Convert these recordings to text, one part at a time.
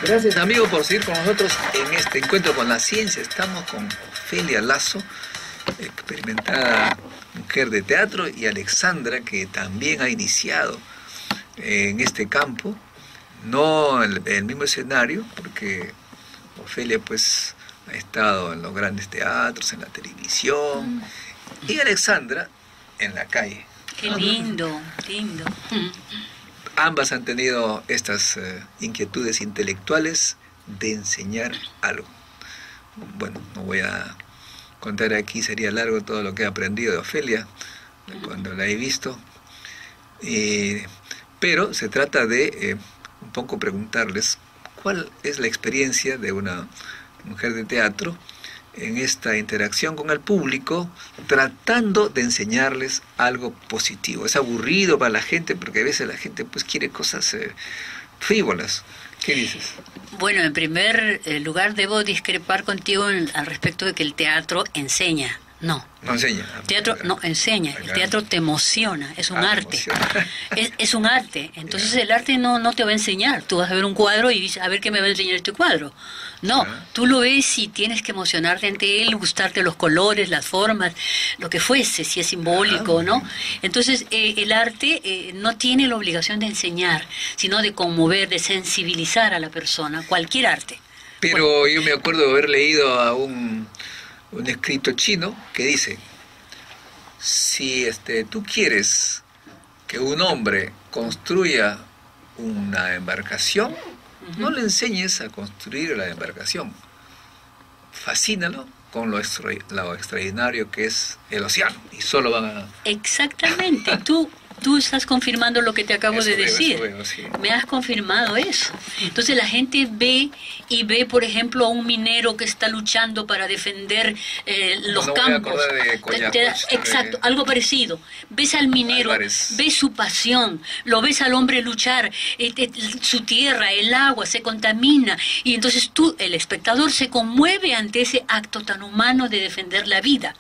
Gracias, amigo, por seguir con nosotros en este encuentro con la ciencia. Estamos con Ofelia Lazo, experimentada mujer de teatro, y Alexandra, que también ha iniciado en este campo, no el mismo escenario, porque Ofelia pues ha estado en los grandes teatros, en la televisión, y Alexandra en la calle. Qué lindo, lindo. Ambas han tenido estas inquietudes intelectuales de enseñar algo. Bueno, no voy a contar aquí, sería largo todo lo que he aprendido de Ofelia cuando la he visto. Pero se trata de un poco preguntarles cuál es la experiencia de una mujer de teatro en esta interacción con el público, tratando de enseñarles algo positivo. Es aburrido para la gente, porque a veces la gente pues quiere cosas frívolas. ¿Qué dices? Bueno, en primer lugar debo discrepar contigo al respecto de que el teatro enseña. No. No enseña. Teatro no enseña, el teatro te emociona, es un arte. Es un arte. Entonces el arte no te va a enseñar. Tú vas a ver un cuadro y dices, a ver qué me va a enseñar este cuadro. No, tú lo ves y tienes que emocionarte ante él, gustarte los colores, las formas, lo que fuese, si es simbólico o no. Entonces el arte no tiene la obligación de enseñar, sino de conmover, de sensibilizar a la persona, cualquier arte. Pero bueno, yo me acuerdo de haber leído a un escrito chino que dice: si tú quieres que un hombre construya una embarcación, no le enseñes a construir la embarcación, fascínalo con lo extraordinario que es el océano, y solo van a... Exactamente, tú estás confirmando lo que te acabo de decir. Sí. Me has confirmado eso. Entonces la gente ve, por ejemplo, a un minero que está luchando para defender los campos. Exacto, algo parecido. Ves al minero, ves su pasión, lo ves al hombre luchar, su tierra, el agua se contamina, y entonces tú, el espectador, se conmueve ante ese acto tan humano de defender la vida.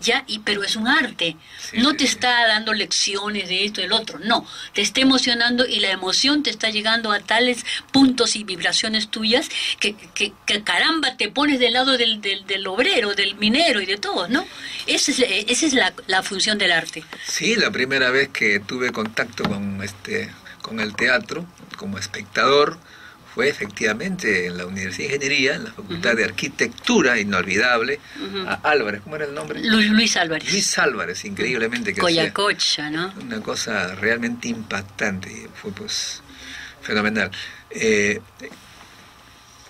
¿Ya? Pero es un arte, no te está dando lecciones de esto y del otro, no, te está emocionando, y la emoción te está llegando a tales puntos y vibraciones tuyas que caramba, te pones del lado del obrero, del minero y de todo, ¿no? Esa es la función del arte. Sí, la primera vez que tuve contacto con el teatro como espectador fue efectivamente en la Universidad de Ingeniería, en la Facultad de Arquitectura, inolvidable, a Álvarez. ¿Cómo era el nombre? Luis Álvarez. Luis Álvarez, increíblemente. Que Coyacocha, ¿no? Una cosa realmente impactante, fue pues fenomenal.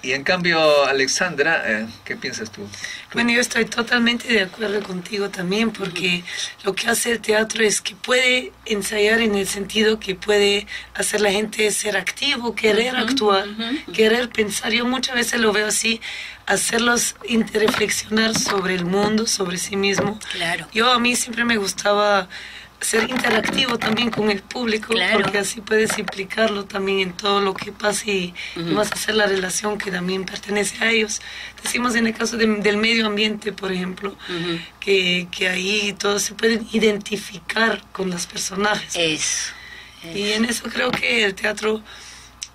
Y en cambio, Alexandra, ¿qué piensas tú? Bueno, yo estoy totalmente de acuerdo contigo también, porque lo que hace el teatro es que puede ensayar en el sentido que puede hacer la gente ser activo, querer actuar, querer pensar. Yo muchas veces lo veo así, hacerlos reflexionar sobre el mundo, sobre sí mismo. Claro. A mí siempre me gustaba ser interactivo también con el público, claro, porque así puedes implicarlo también en todo lo que pasa y vas a hacer la relación que también pertenece a ellos. Decimos en el caso del medio ambiente, por ejemplo, que ahí todos se pueden identificar con los personajes. Eso. Y en eso creo que el teatro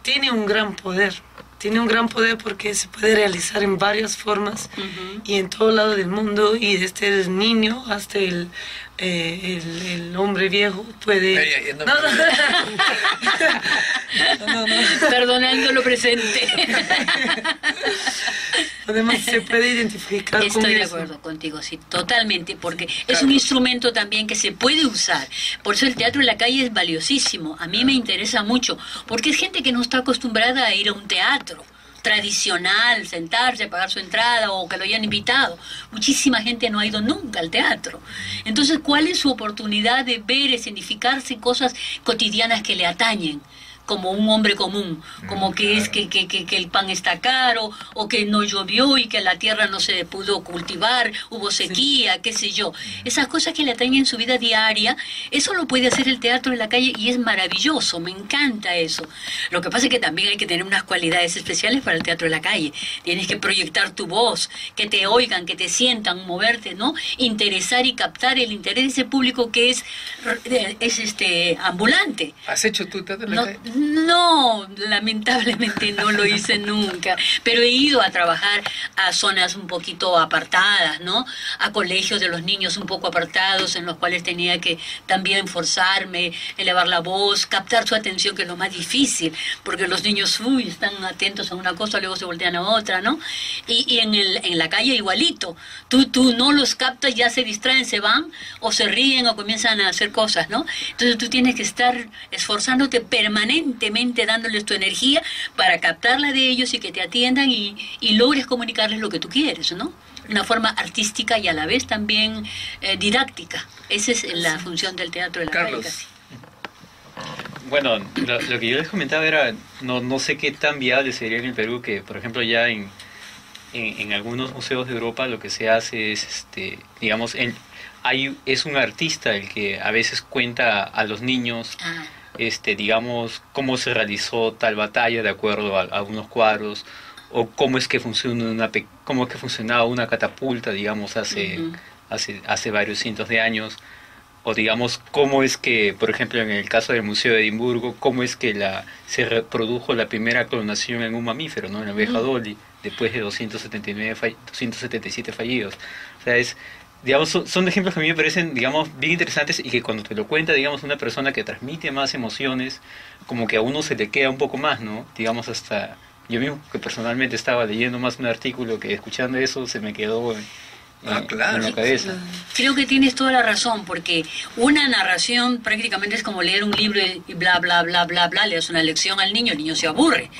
tiene un gran poder. Tiene un gran poder porque se puede realizar en varias formas y en todo lado del mundo, y desde el niño hasta el hombre viejo puede... No. Perdonando lo presente. Además se puede identificar con eso. Estoy de acuerdo contigo, sí, totalmente, porque es un instrumento también que se puede usar. Por eso el teatro en la calle es valiosísimo. A mí me interesa mucho, porque es gente que no está acostumbrada a ir a un teatro tradicional, sentarse, pagar su entrada o que lo hayan invitado. Muchísima gente no ha ido nunca al teatro. Entonces, ¿cuál es su oportunidad de ver, escenificarse cosas cotidianas que le atañen? Como un hombre común, como que es que el pan está caro, o que no llovió y que la tierra no se pudo cultivar, hubo sequía, qué sé yo. Esas cosas que le atañen en su vida diaria, eso lo puede hacer el teatro en la calle, y es maravilloso, me encanta eso. Lo que pasa es que también hay que tener unas cualidades especiales para el teatro en la calle. Tienes que proyectar tu voz, que te oigan, que te sientan, moverte, ¿no? Interesar y captar el interés de ese público que es ambulante. ¿Has hecho tú teatro en la calle? No, lamentablemente no lo hice nunca, pero he ido a trabajar a zonas un poquito apartadas, ¿no? A colegios de los niños un poco apartados, en los cuales tenía que también forzarme, elevar la voz, captar su atención, que es lo más difícil, porque los niños, están atentos a una cosa, luego se voltean a otra, ¿no? Y en la calle igualito, tú no los captas, ya se distraen, se van, o se ríen, o comienzan a hacer cosas, ¿no? Entonces tú tienes que estar esforzándote permanentemente, dándoles tu energía para captarla de ellos y que te atiendan y logres comunicarles lo que tú quieres, ¿no? Una forma artística y a la vez también didáctica. Esa es la función del teatro de la calle. Casi. Bueno, lo que yo les comentaba era, no sé qué tan viable sería en el Perú que, por ejemplo, ya en algunos museos de Europa lo que se hace es, digamos, es un artista el que a veces cuenta a los niños, digamos, cómo se realizó tal batalla de acuerdo a unos cuadros, o cómo es que funcionaba una catapulta, digamos, hace varios cientos de años, o digamos, cómo es que, por ejemplo, en el caso del Museo de Edimburgo, cómo es que se reprodujo la primera clonación en un mamífero, ¿no? En la oveja Dolly, después de 277 fallidos. O sea, digamos, son ejemplos que a mí me parecen, digamos, bien interesantes, y que cuando te lo cuenta, digamos, una persona que transmite más emociones, como que a uno se le queda un poco más, ¿no? Digamos, hasta yo mismo, que personalmente estaba leyendo más un artículo que escuchando eso, se me quedó claro, en la cabeza. Creo que tienes toda la razón, porque una narración prácticamente es como leer un libro y bla, bla, bla, bla, bla, le das una lección al niño se aburre.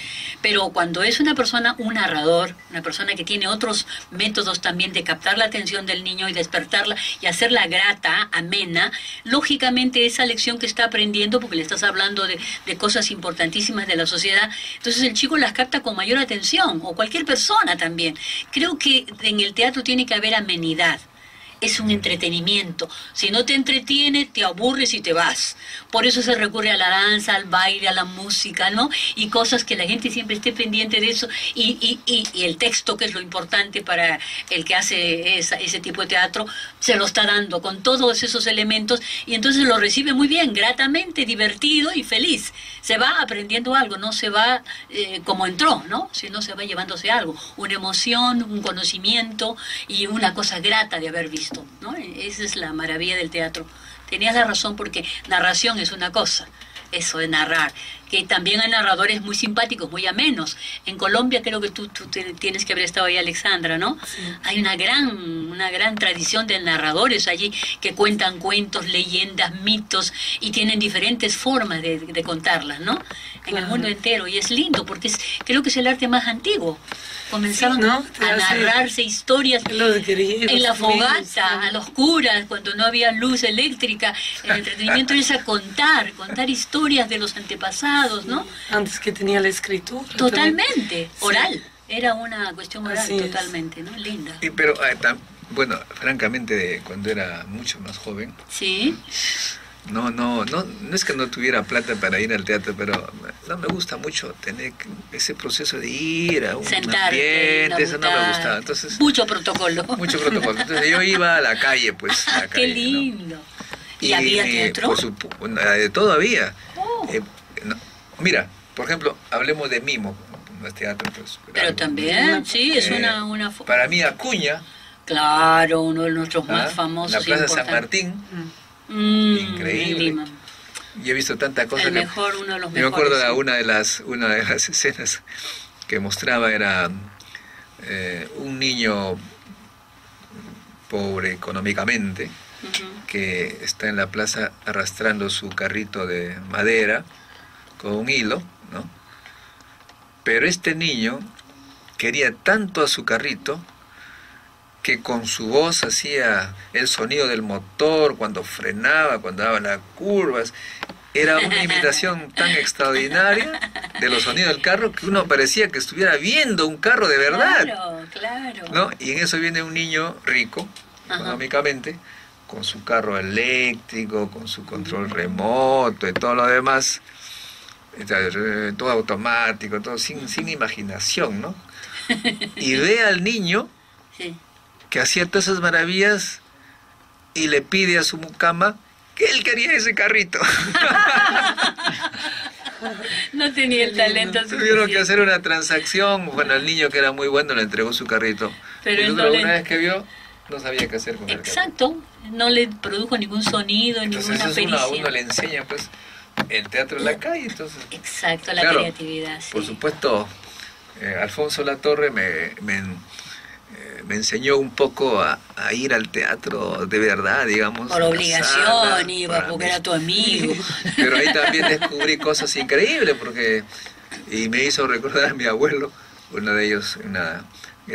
Pero cuando es una persona, un narrador, una persona que tiene otros métodos también de captar la atención del niño y despertarla y hacerla grata, amena, lógicamente esa lección que está aprendiendo, porque le estás hablando de cosas importantísimas de la sociedad, entonces el chico las capta con mayor atención, o cualquier persona también. Creo que en el teatro tiene que haber amenidad. Es un entretenimiento. Si no te entretiene, te aburres y te vas. Por eso se recurre a la danza, al baile, a la música, ¿no? Y cosas que la gente siempre esté pendiente de eso. Y el texto, que es lo importante para el que hace ese tipo de teatro, se lo está dando con todos esos elementos, y entonces lo recibe muy bien, gratamente, divertido y feliz. Se va aprendiendo algo, no se va como entró, ¿no? Sino se va llevándose algo, una emoción, un conocimiento y una cosa grata de haber visto, ¿no? Esa es la maravilla del teatro. Tenías la razón, porque narración es una cosa, eso de narrar, que también hay narradores muy simpáticos, muy amenos. En Colombia creo que tú tienes que haber estado ahí, Alexandra, ¿no? Sí. Hay una gran tradición de narradores allí que cuentan cuentos, leyendas, mitos, y tienen diferentes formas de contarlas, ¿no? En el mundo entero, y es lindo porque creo que es el arte más antiguo. Comenzaron a narrarse historias en la fogata, a los curas, cuando no había luz eléctrica. El entretenimiento es a contar historias de los antepasados, ¿no? Antes que tenía la escritura. Totalmente, oral. Era una cuestión oral, totalmente, ¿no? Linda. Pero, bueno, francamente, cuando era mucho más joven... Sí. No es que no tuviera plata para ir al teatro, pero no me gusta mucho tener ese proceso de ir a un ambiente, eso no me gustaba. Entonces, mucho protocolo. Entonces yo iba a la calle, pues. A la calle, qué lindo. ¿No? ¿Y había teatro? Todavía. Mira, por ejemplo, hablemos de Mimo, no es teatro, pues. Pero también, sí, es una... Para mí, Acuña. Claro, uno de nuestros más famosos. La Plaza San Martín. Increíble. Y he visto tanta cosa. Uno de los mejores. Yo me acuerdo de una de las escenas que mostraba, era un niño pobre económicamente, que está en la plaza arrastrando su carrito de madera con un hilo, ¿no? Pero este niño quería tanto a su carrito que con su voz hacía el sonido del motor cuando frenaba, cuando daba las curvas. Era una imitación tan extraordinaria de los sonidos del carro que uno parecía que estuviera viendo un carro de verdad. Claro. ¿No? Y en eso viene un niño rico, económicamente, con su carro eléctrico, con su control remoto y todo lo demás, todo automático, todo sin imaginación, ¿no? Y ve al niño... Sí. Que hacía todas esas maravillas y le pide a su mucama que él quería ese carrito. No tenía el talento Tuvieron que suficiente. hacer una transacción. Bueno, el niño que era muy bueno le entregó su carrito. Pero y él otra no le- una vez que vio, no sabía qué hacer con el carrito. Exacto, no le produjo ningún sonido, Entonces ninguna eso a pericia. uno le enseña pues el teatro en la calle. Entonces, Exacto, la claro, creatividad. Sí. por supuesto, Alfonso Latorre me enseñó un poco a ir al teatro de verdad, digamos. Por a la obligación, sala, iba, para porque mí. era tu amigo. Pero ahí también descubrí cosas increíbles y me hizo recordar a mi abuelo, uno de ellos,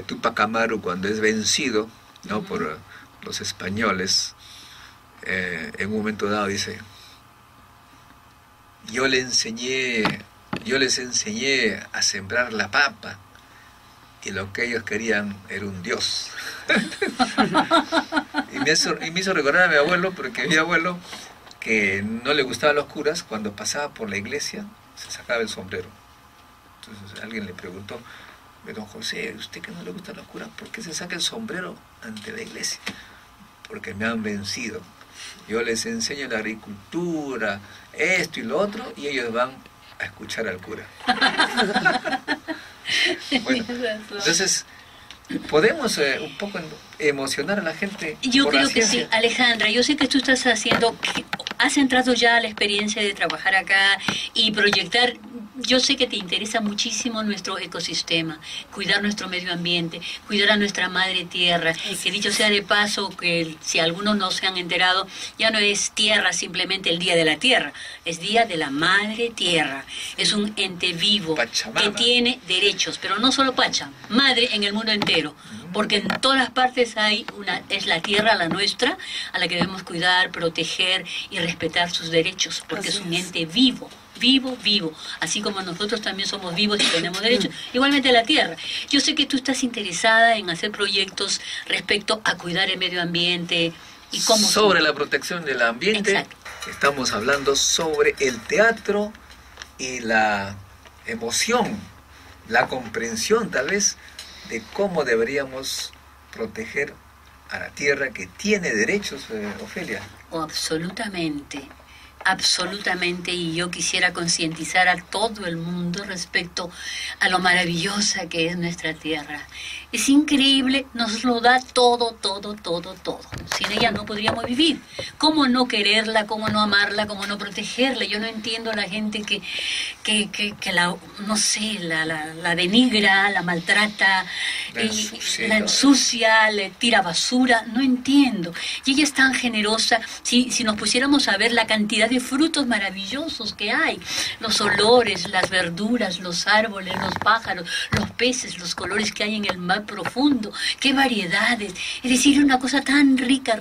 Tupac Amaru, cuando es vencido, ¿no? por los españoles, en un momento dado dice: yo les enseñé a sembrar la papa, y lo que ellos querían era un dios. y me hizo recordar a mi abuelo, porque mi abuelo, que no le gustaban los curas, cuando pasaba por la iglesia se sacaba el sombrero. Entonces alguien le preguntó: don José, ¿usted que no le gustan los curas, por qué se saca el sombrero ante la iglesia? Porque me han vencido. Yo les enseño la agricultura, esto y lo otro, y ellos van a escuchar al cura. Bueno, entonces, ¿podemos un poco emocionar a la gente? Yo por la creo que sí, ciencia? Alejandra, yo sé que tú estás has entrado ya a la experiencia de trabajar acá y proyectar. Yo sé que te interesa muchísimo nuestro ecosistema, cuidar nuestro medio ambiente, cuidar a nuestra madre tierra, que dicho sea de paso, que si algunos no se han enterado, ya no es tierra simplemente el Día de la Tierra, es Día de la Madre Tierra. Es un ente vivo Pachamama. que tiene derechos, pero no solo Pacha, madre en el mundo entero, porque en todas partes es la tierra, la nuestra, a la que debemos cuidar, proteger y respetar sus derechos, porque Así es un es. ente vivo, vivo, así como nosotros también somos vivos y tenemos derechos, igualmente la tierra. Yo sé que tú estás interesada en hacer proyectos respecto a cuidar el medio ambiente y cómo... Sobre la protección del ambiente, Exacto. estamos hablando sobre el teatro y la emoción, la comprensión tal vez de cómo deberíamos proteger a la tierra que tiene derechos, Ofelia. Oh, absolutamente, y yo quisiera concientizar a todo el mundo respecto a lo maravillosa que es nuestra tierra. Es increíble, nos lo da todo. Sin ella no podríamos vivir. ¿Cómo no quererla, cómo no amarla, cómo no protegerla? Yo no entiendo a la gente que la, no sé, la denigra, la maltrata, la ensucia, le tira basura, no entiendo. Y ella es tan generosa. Si nos pusiéramos a ver la cantidad de frutos maravillosos que hay, los olores, las verduras, los árboles, los pájaros, los peces, los colores que hay en el mar profundo, qué variedades, es decir, una cosa tan rica,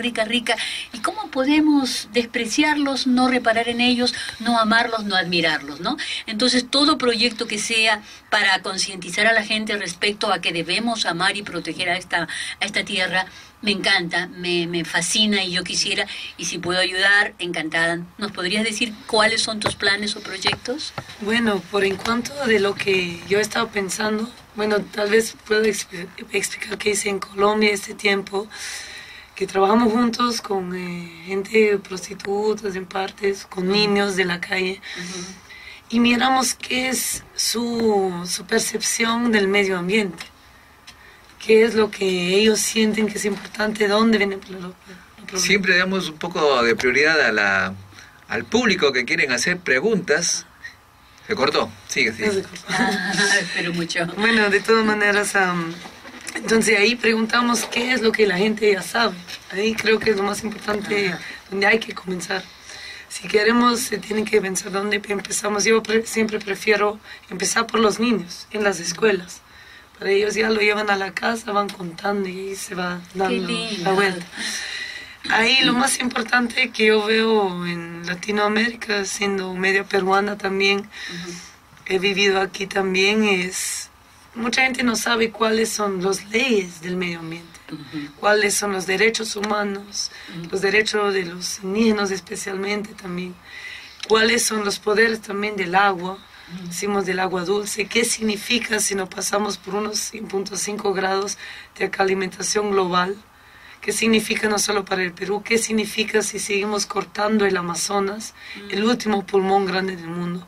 y cómo podemos despreciarlos, no reparar en ellos, no amarlos, no admirarlos, ¿no? Entonces todo proyecto que sea para concientizar a la gente respecto a que debemos amar y proteger a esta tierra, me encanta, me fascina, y yo quisiera, y si puedo ayudar, encantada. ¿Nos podrías decir cuáles son tus planes o proyectos? Bueno, por en cuanto de lo que yo he estado pensando, bueno, tal vez puedo explicar qué hice en Colombia este tiempo, que trabajamos juntos con gente prostitutas en partes, con niños de la calle, y miramos qué es su percepción del medio ambiente, qué es lo que ellos sienten que es importante, dónde viene el problema. Siempre damos un poco de prioridad al público que quieren hacer preguntas. Se cortó, sigue. Espero mucho. Bueno, de todas maneras, entonces ahí preguntamos qué es lo que la gente ya sabe. Ahí creo que es lo más importante, donde hay que comenzar. Si queremos, se tiene que pensar dónde empezamos. Yo siempre prefiero empezar por los niños, en las escuelas. Para ellos ya lo llevan a la casa, van contando y se va dando la vuelta. Ahí lo más importante que yo veo en Latinoamérica, siendo medio peruana también, he vivido aquí también, es... Mucha gente no sabe cuáles son las leyes del medio ambiente, cuáles son los derechos humanos, los derechos de los indígenas especialmente también, cuáles son los poderes también del agua, decimos del agua dulce, qué significa si nos pasamos por unos 1.5 grados de alimentación global, qué significa no solo para el Perú, qué significa si seguimos cortando el Amazonas, el último pulmón grande del mundo.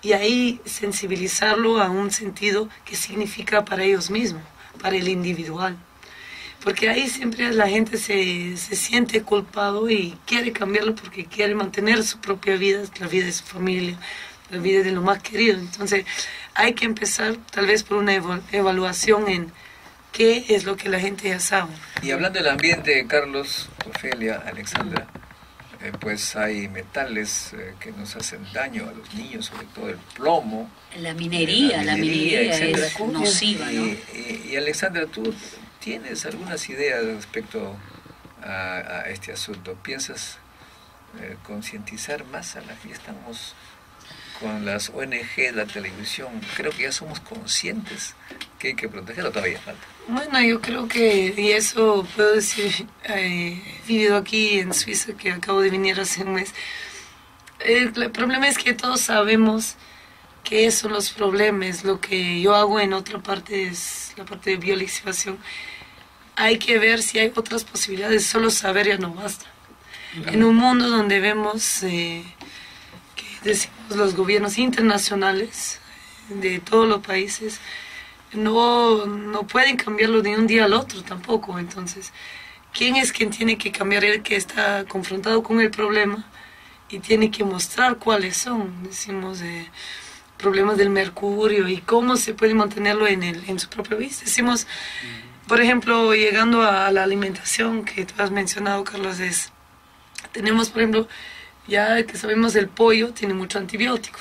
y ahí sensibilizarlo a un sentido que significa para ellos mismos, para el individual. Porque ahí siempre la gente se siente culpado y quiere cambiarlo porque quiere mantener su propia vida, la vida de su familia, la vida de lo más querido. Entonces hay que empezar tal vez por una evaluación en qué es lo que la gente ya sabe. Y hablando del ambiente, Carlos, Ofelia, Alexandra, pues hay metales que nos hacen daño a los niños, sobre todo el plomo. La minería etcétera. es nociva, ¿no? Y Alexandra, ¿tú tienes algunas ideas respecto a este asunto? ¿Piensas concientizar más a la que estamos con las ONG, la televisión? Creo que ya somos conscientes que hay que protegerlo, todavía falta. Bueno, yo creo que, y eso puedo decir, he vivido aquí en Suiza, que acabo de venir hace un mes. El problema es que todos sabemos qué son los problemas. Lo que yo hago en otra parte es la parte de biolixiviación. Hay que ver si hay otras posibilidades, solo saber ya no basta. En un mundo donde vemos que decimos los gobiernos internacionales de todos los países no pueden cambiarlo de un día al otro tampoco. Entonces, ¿quién es quien tiene que cambiar? El que está confrontado con el problema y tiene que mostrar cuáles son, decimos, problemas del mercurio y cómo se puede mantenerlo en su propio país. Decimos, por ejemplo, llegando a la alimentación que tú has mencionado, Carlos, tenemos, por ejemplo, ya que sabemos el pollo tiene mucho antibiótico,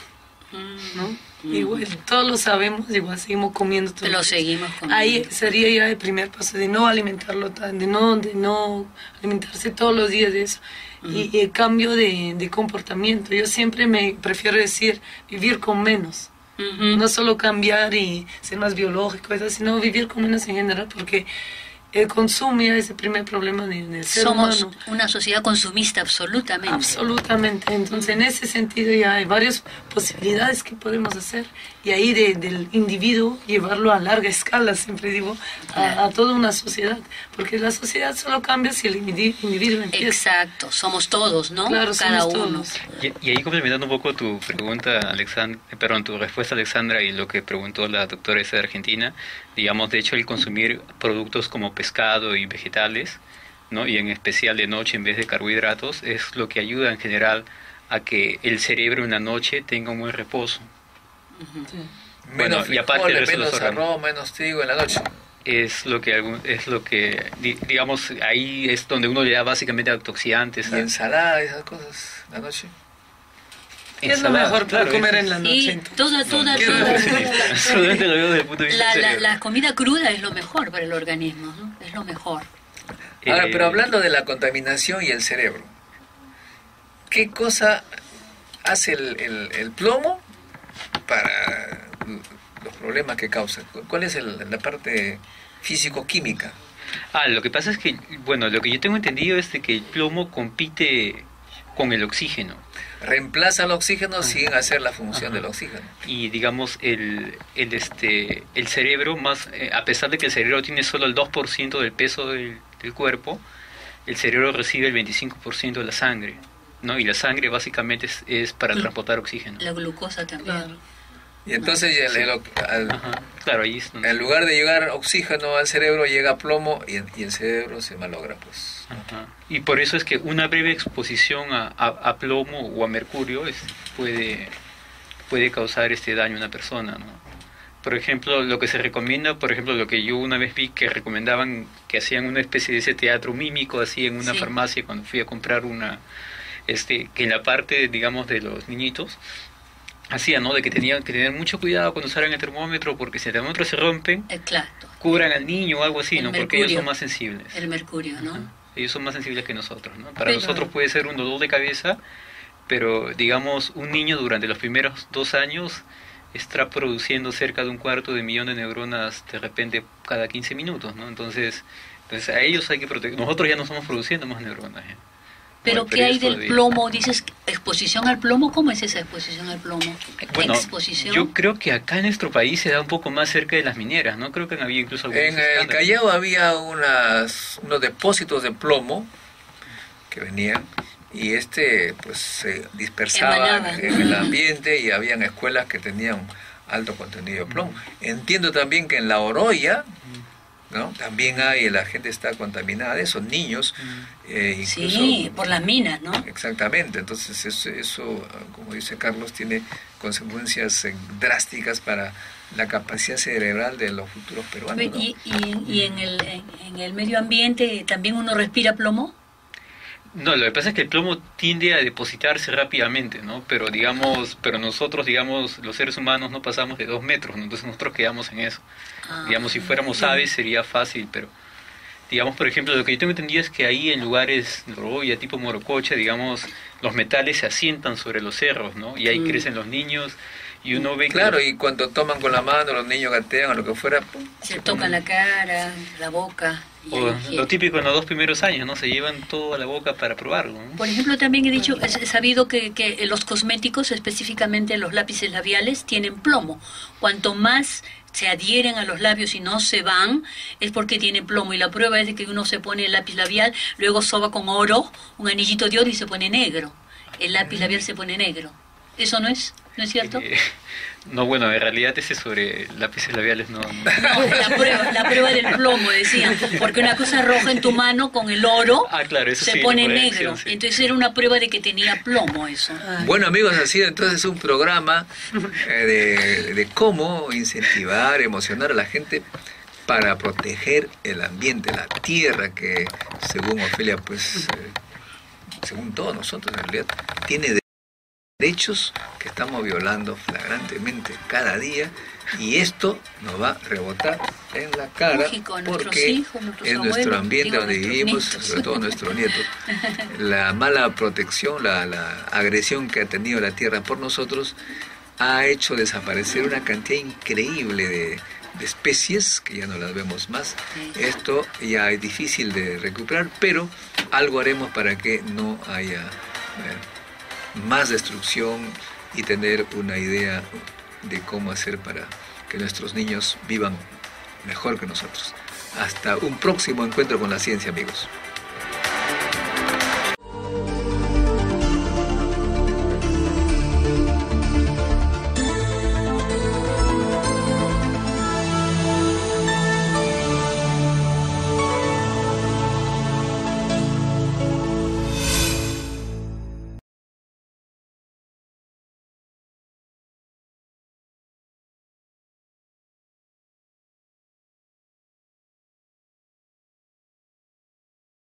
¿no? Igual, todos lo sabemos, igual seguimos comiendo todo. Lo seguimos comiendo. Ahí sería ya el primer paso de no alimentarlo, de no alimentarse todos los días de eso. Y el cambio de comportamiento. Yo siempre me prefiero decir vivir con menos. No solo cambiar y ser más biológico, sino vivir con menos en general, porque el consumo ya es el primer problema del ser humano. Somos una sociedad consumista, absolutamente. Absolutamente. Entonces, en ese sentido ya hay varias posibilidades que podemos hacer. Y ahí del individuo llevarlo a larga escala, siempre digo, a toda una sociedad. Porque la sociedad solo cambia si el individuo empieza. Exacto, somos todos, ¿no? Claro, cada somos uno. todos. Y ahí complementando un poco tu pregunta, tu respuesta, Alexandra, y lo que preguntó la doctora esa de Argentina, digamos, de hecho, el consumir productos como pescado y vegetales, ¿no? Y en especial de noche en vez de carbohidratos, es lo que ayuda en general a que el cerebro en la noche tenga un buen reposo. Sí. Bueno, Menos frijoles, menos arroz, menos trigo en la noche. Es lo que digamos, ahí es donde uno le da básicamente antioxidantes. Y ensalada, esas cosas, la noche. ¿Qué es lo mejor para comer en la noche? Sí, toda. Solamente lo veo desde el punto de vista del cerebro. La comida cruda es lo mejor para el organismo, ¿no? Es lo mejor. Ahora, pero hablando de la contaminación y el cerebro, ¿qué cosa hace el plomo para los problemas que causa? ¿Cuál es la parte físico-química? Lo que pasa es que, bueno, lo que yo tengo entendido es de que el plomo compite con el oxígeno. Reemplaza el oxígeno sin hacer la función del oxígeno. Y digamos, el cerebro, a pesar de que el cerebro tiene solo el 2% del peso del cuerpo, el cerebro recibe el 25% de la sangre, ¿no? Y la sangre básicamente es para transportar oxígeno. La glucosa también. Claro. Y entonces Claro, ahí es donde... en lugar de llegar oxígeno al cerebro, llega plomo y el cerebro se malogra, pues. Ajá. Y por eso es que una breve exposición a plomo o a mercurio puede causar este daño a una persona, ¿no? Por ejemplo, lo que se recomienda, lo que yo una vez vi que recomendaban, que hacían una especie de ese teatro mímico así en una farmacia cuando fui a comprar que en la parte, digamos, de los niñitos, hacían, ¿no? De que tenían que tener mucho cuidado cuando usaran el termómetro, porque si el termómetro se rompen, Exacto. cubran al niño o algo así, El ¿no? mercurio. Porque ellos son más sensibles. El mercurio, ¿no? Ajá. Ellos son más sensibles que nosotros, ¿no? Para nosotros puede ser un dolor de cabeza, pero digamos, un niño durante los primeros 2 años está produciendo cerca de 250.000 de neuronas de repente cada 15 minutos, ¿no? Entonces a ellos hay que proteger. Nosotros ya no estamos produciendo más neuronas, ¿eh? Pero ¿qué hay del plomo? Dices, exposición al plomo. ¿Cómo es esa exposición al plomo? Bueno, ¿Exposición? yo creo que acá en nuestro país se da un poco más cerca de las mineras, ¿no? Creo que había incluso algunos En el escándalos. Callao había unos depósitos de plomo que venían y pues se dispersaba en el ambiente y habían escuelas que tenían alto contenido de plomo. Entiendo también que en La Oroya, ¿no? También la gente está contaminada de esos niños. Incluso, sí, por las minas, ¿no? Exactamente, entonces eso, como dice Carlos, tiene consecuencias drásticas para la capacidad cerebral de los futuros peruanos, ¿no? ¿Y en el medio ambiente también uno respira plomo? No, lo que pasa es que el plomo tiende a depositarse rápidamente, ¿no? Pero nosotros, los seres humanos no pasamos de 2 metros, ¿no? Entonces nosotros quedamos en eso. Si fuéramos aves sería fácil, pero por ejemplo, lo que yo tengo entendido es que ahí en lugares de Oroya, tipo Morococha, los metales se asientan sobre los cerros, ¿no? Y ahí crecen los niños y uno ve claro, y cuando toman con la mano, los niños gatean o lo que fuera, ¡pum! Se tocan la cara, la boca. Lo típico en los 2 primeros años, ¿no? Se llevan todo a la boca para probarlo, ¿no? Por ejemplo, también he sabido que los cosméticos, específicamente los lápices labiales, tienen plomo. Cuanto más se adhieren a los labios y no se van, es porque tiene plomo. Y la prueba es de que uno se pone el lápiz labial, luego soba con oro, un anillito de oro y se pone negro. El lápiz labial se pone negro. ¿Eso no es cierto? No, bueno, en realidad ese sobre lápices labiales no. No, la prueba del plomo, decían, porque una cosa roja en tu mano con el oro claro, eso se sí, pone la negro. corrección, sí. Entonces era una prueba de que tenía plomo eso. Bueno, amigos, ha sido entonces un programa de cómo incentivar, emocionar a la gente para proteger el ambiente, la tierra, que según Ofelia, pues, según todos nosotros en realidad, tiene derechos que estamos violando flagrantemente cada día, y esto nos va a rebotar en la cara. Lógico, porque hijos, es nuestro ambiente donde vivimos, sobre todo nuestros nietos. La mala protección, la agresión que ha tenido la tierra por nosotros ha hecho desaparecer una cantidad increíble de especies que ya no las vemos más. Esto ya es difícil de recuperar, pero algo haremos para que no haya más destrucción y tener una idea de cómo hacer para que nuestros niños vivan mejor que nosotros. Hasta un próximo encuentro con la ciencia, amigos.